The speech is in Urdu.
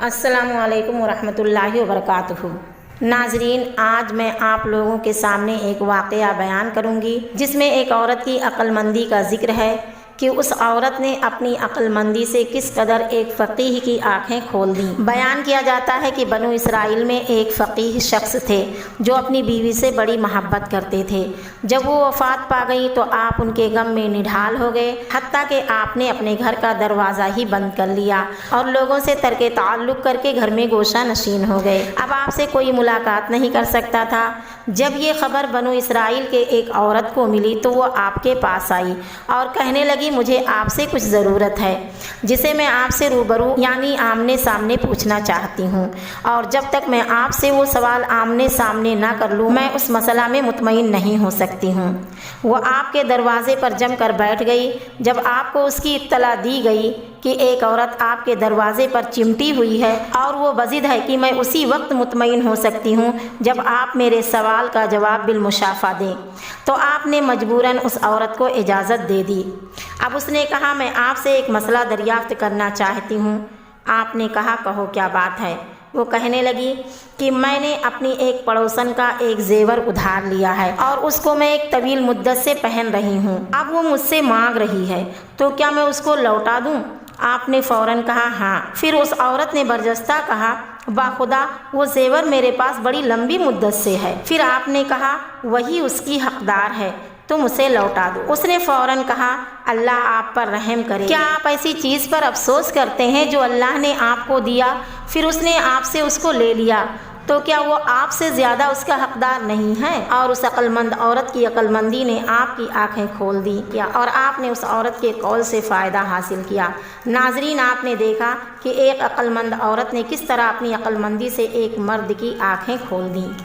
السلام علیکم ورحمۃ اللہ وبرکاتہ۔ ناظرین، آج میں آپ لوگوں کے سامنے ایک واقعہ بیان کروں گی جس میں ایک عورت کی عقل مندی کا ذکر ہے کہ اس عورت نے اپنی عقل مندی سے کس قدر ایک فقیہ کی آنکھیں کھول دیں۔ بیان کیا جاتا ہے کہ بنو اسرائیل میں ایک فقیہ شخص تھے جو اپنی بیوی سے بڑی محبت کرتے تھے۔ جب وہ وفات پا گئی تو آپ ان کے غم میں نڈھال ہو گئے، حتیٰ کہ آپ نے اپنے گھر کا دروازہ ہی بند کر لیا اور لوگوں سے ترک تعلق کر کے گھر میں گوشہ نشین ہو گئے۔ اب آپ سے کوئی ملاقات نہیں کر سکتا تھا۔ جب یہ خبر بنو اسرائیل کے ایک عورت کو ملی تو وہ آپ کے پاس آئی اور کہنے لگی، مجھے آپ سے کچھ ضرورت ہے جسے میں آپ سے روبرو یعنی آمنے سامنے پوچھنا چاہتی ہوں، اور جب تک میں آپ سے وہ سوال آمنے سامنے نہ کر لوں میں اس مسئلہ میں مطمئن نہیں ہو سکتی ہوں۔ وہ آپ کے دروازے پر جم کر بیٹھ گئی۔ جب آپ کو اس کی اطلاع دی گئی کہ ایک عورت آپ کے دروازے پر چمٹی ہوئی ہے اور وہ بضد ہے کہ میں اسی وقت مطمئن ہو سکتی ہوں جب آپ میرے سوال کا جواب بالمشافہ دیں، تو آپ نے مجبوراً اس عورت کو اجازت دے دی۔ اب اس نے کہا، میں آپ سے ایک مسئلہ دریافت کرنا چاہتی ہوں۔ آپ نے کہا، کہو کیا بات ہے؟ وہ کہنے لگی کہ میں نے اپنی ایک پڑوسن کا ایک زیور ادھار لیا ہے اور اس کو میں ایک طویل مدت سے پہن رہی ہوں۔ اب وہ مجھ سے مانگ رہی ہے تو کیا میں اس کو لوٹا دوں؟ آپ نے فوراً کہا ہاں۔ پھر اس عورت نے برجستہ کہا، باخدا وہ زیور میرے پاس بڑی لمبی مدت سے ہے۔ پھر آپ نے کہا، وہی اس کی حقدار ہے، تم اسے لوٹا دو۔ اس نے فوراً کہا، اللہ آپ پر رحم کرے، کیا آپ ایسی چیز پر افسوس کرتے ہیں جو اللہ نے آپ کو دیا، پھر اس نے آپ سے اس کو لے لیا، تو کیا وہ آپ سے زیادہ اس کا حقدار نہیں ہے؟ اور اس عقل مند عورت کی عقل مندی نے آپ کی آنکھیں کھول دی اور آپ نے اس عورت کے قول سے فائدہ حاصل کیا۔ ناظرین، آپ نے دیکھا کہ ایک عقل مند عورت نے کس طرح اپنی عقل مندی سے ایک مرد کی آنکھیں کھول دیں۔